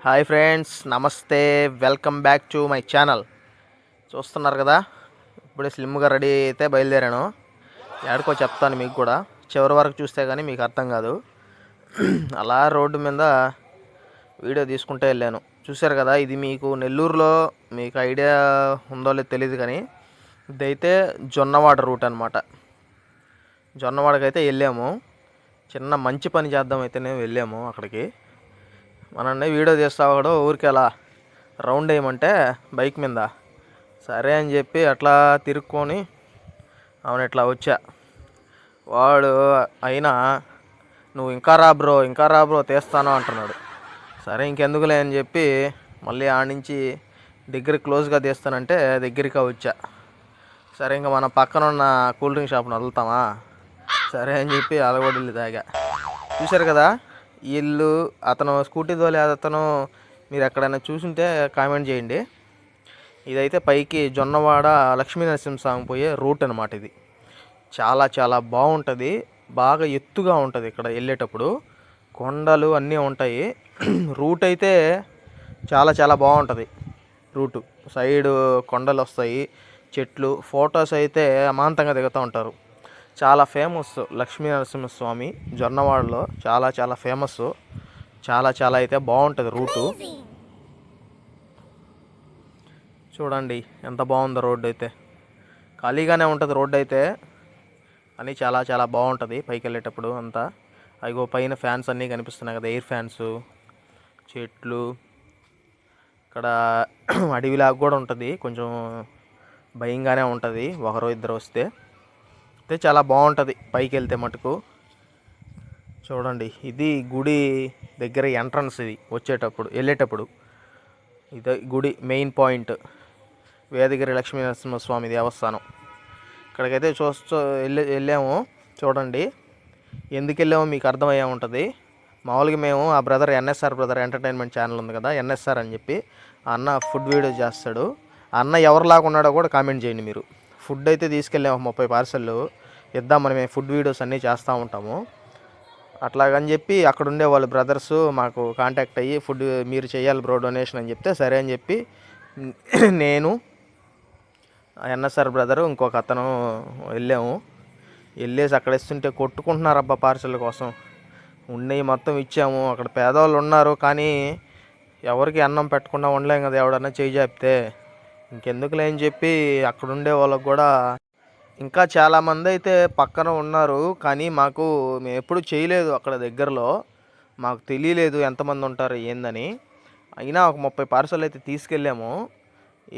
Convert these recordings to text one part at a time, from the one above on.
Hi friends, నమస్తే. Welcome back to my channel. చూస్తున్నారు కదా, ఇప్పుడే స్లిమ్గా రెడీ అయితే బయలుదేరాను. ఎక్కడికో చెప్తాను మీకు కూడా, చివరి వరకు చూస్తే కానీ మీకు అర్థం కాదు. అలా రోడ్డు మీద వీడియో తీసుకుంటే వెళ్ళాను. చూశారు కదా, ఇది మీకు నెల్లూరులో మీకు ఐడియా ఉందో లేదో తెలియదు కానీ ఇదైతే జొన్నవాడ రూట్ అనమాట. జొన్నవాడకైతే వెళ్ళాము. చిన్న మంచి పని చేద్దాం అయితేనే వెళ్ళాము అక్కడికి. మనల్ని వీడియో తీస్తా కూడా ఊరికి అలా రౌండ్ వేయమంటే బైక్ మీద సరే అని చెప్పి అట్లా తిరుక్కొని అవును ఇట్లా వచ్చా. వాడు అయినా నువ్వు ఇంకా రా బ్రో తీస్తాను అంటున్నాడు. సరే ఇంకెందుకులే అని చెప్పి మళ్ళీ ఆడ నుంచి దగ్గర క్లోజ్గా తీస్తానంటే దగ్గరికి వచ్చా. సరే ఇంకా మన పక్కన ఉన్న కూల్ డ్రింక్ షాప్ని వదులుతామా, సరే అని చెప్పి అలగొడిల్లు తాగా. చూశారు కదా, వీళ్ళు అతను స్కూటీ తోలే అతను మీరు ఎక్కడైనా చూసుంటే కామెంట్ చేయండి. ఇదైతే పైకి జొన్నవాడ లక్ష్మీ నరసింహస్వామి పోయే రూట్ అనమాట. ఇది చాలా చాలా బాగుంటుంది, బాగా ఎత్తుగా ఉంటుంది. ఇక్కడ వెళ్ళేటప్పుడు కొండలు అన్నీ ఉంటాయి. రూట్ అయితే చాలా చాలా బాగుంటుంది. రూటు సైడు కొండలు వస్తాయి, చెట్లు, ఫొటోస్ అయితే అమాంతంగా దిగుతూ ఉంటారు. చాలా ఫేమస్ లక్ష్మీ నరసింహస్వామి జొన్నవాడలో, చాలా చాలా ఫేమస్. చాలా చాలా అయితే బాగుంటుంది రూటు. చూడండి ఎంత బాగుందో రోడ్డు అయితే. ఖాళీగానే ఉంటుంది రోడ్డు అయితే, అని చాలా చాలా బాగుంటుంది పైకి వెళ్ళేటప్పుడు అంతా. అదిగో పైన ఫ్యాన్స్ అన్నీ కనిపిస్తున్నాయి కదా, ఎయిర్ ఫ్యాన్స్, చెట్లు. ఇక్కడ అడవిలాగా కూడా ఉంటుంది, కొంచెం భయంగానే ఉంటుంది ఒకరో ఇద్దరు వస్తే. అయితే చాలా బాగుంటుంది పైకి వెళ్తే మటుకు. చూడండి, ఇది గుడి దగ్గర ఎంట్రన్స్. ఇది వెళ్ళేటప్పుడు ఇది గుడి మెయిన్ పాయింట్, వేదగిరి లక్ష్మీ నరసింహస్వామి దేవస్థానం. ఇక్కడికైతే వెళ్ళాము. చూడండి ఎందుకు వెళ్ళామో మీకు అర్థమయ్యే ఉంటుంది. మామూలుగా మేము ఆ brother NSR brother entertainment channel ఉంది కదా, ఎన్ఎస్ఆర్ అని చెప్పి ఆ అన్న ఫుడ్ వీడియో చేస్తాడు. ఆ అన్న ఎవరిలాగా ఉన్నాడో కూడా కామెంట్ చేయండి మీరు. ఫుడ్ అయితే తీసుకెళ్ళాము 30 పార్సెళ్ళు ఇద్దాం. మనం ఫుడ్ వీడియోస్ అన్నీ చేస్తూ ఉంటాము. అట్లాగని చెప్పి అక్కడ ఉండే వాళ్ళు బ్రదర్స్ మాకు కాంటాక్ట్ అయ్యి ఫుడ్ మీరు చేయాలి బ్రో డొనేషన్ అని చెప్తే సరే అని చెప్పి నేను ఎన్ఎస్ఆర్ బ్రదరు ఇంకొక అతను వెళ్ళాము. వెళ్ళేసి అక్కడ ఇస్తుంటే కొట్టుకుంటున్నారు అబ్బా పార్సెల్ కోసం. ఉన్నవి మొత్తం ఇచ్చాము. అక్కడ పేదవాళ్ళు ఉన్నారు కానీ ఎవరికి అన్నం పెట్టకుండా ఉండలేం కదా, ఎవడన్నా చేయి చెప్తే. ఇంకెందుకులే అని చెప్పి అక్కడ ఉండే వాళ్ళకు కూడా, ఇంకా చాలామంది అయితే పక్కన ఉన్నారు కానీ మేము ఎప్పుడు చేయలేదు అక్కడ దగ్గరలో, మాకు తెలియలేదు ఎంతమంది ఉంటారు ఏందని. అయినా ఒక 30 పార్సల్ అయితే తీసుకెళ్ళాము,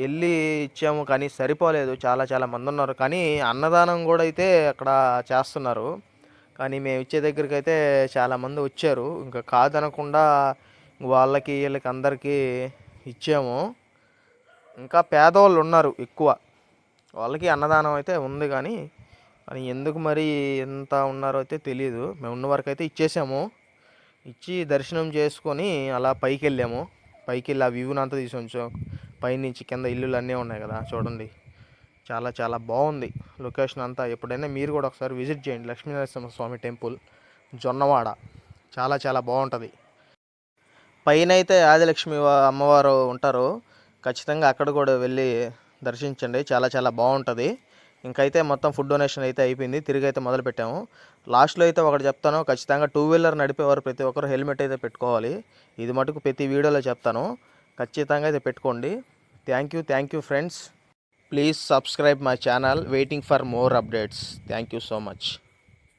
వెళ్ళి ఇచ్చాము కానీ సరిపోలేదు. చాలా చాలా మంది ఉన్నారు కానీ అన్నదానం కూడా అయితే అక్కడ చేస్తున్నారు. కానీ మేము ఇచ్చే దగ్గరికి అయితే చాలామంది వచ్చారు, ఇంకా కాదనకుండా వాళ్ళకి వీళ్ళకి అందరికీ ఇచ్చాము. ఇంకా పేదవాళ్ళు ఉన్నారు ఎక్కువ, వాళ్ళకి అన్నదానం అయితే ఉంది కానీ ఎందుకు మరి ఎంత ఉన్నారో అయితే తెలియదు. మేము ఉన్న వరకు అయితే ఇచ్చేసాము. ఇచ్చి దర్శనం చేసుకొని అలా పైకి వెళ్ళాము. పైకి వెళ్ళి ఆ వ్యూని అంతా తీసి ఉంచాం. పైనుంచి కింద ఇల్లులు అన్నీ ఉన్నాయి కదా, చూడండి చాలా చాలా బాగుంది లొకేషన్ అంతా. ఎప్పుడైనా మీరు కూడా ఒకసారి విజిట్ చేయండి లక్ష్మీనరసింహస్వామి టెంపుల్ జొన్నవాడ, చాలా చాలా బాగుంటుంది. పైన అయితే ఆదిలక్ష్మి అమ్మవారు ఉంటారు, ఖచ్చితంగా అక్కడ కూడా వెళ్ళి దర్శించండి, చాలా చాలా బాగుంటుంది. ఇంకైతే మొత్తం ఫుడ్ డొనేషన్ అయితే అయిపోయింది, తిరిగి అయితే మొదలుపెట్టాము. లాస్ట్లో అయితే ఒకటి చెప్తాను, ఖచ్చితంగా 2 వీలర్ నడిపేవారు ప్రతి ఒక్కరు హెల్మెట్ అయితే పెట్టుకోవాలి. ఇది మటుకు ప్రతి వీడియోలో చెప్తాను, ఖచ్చితంగా అయితే పెట్టుకోండి. Thank you friends. Please subscribe my channel. Waiting for more updates. Thank you so much.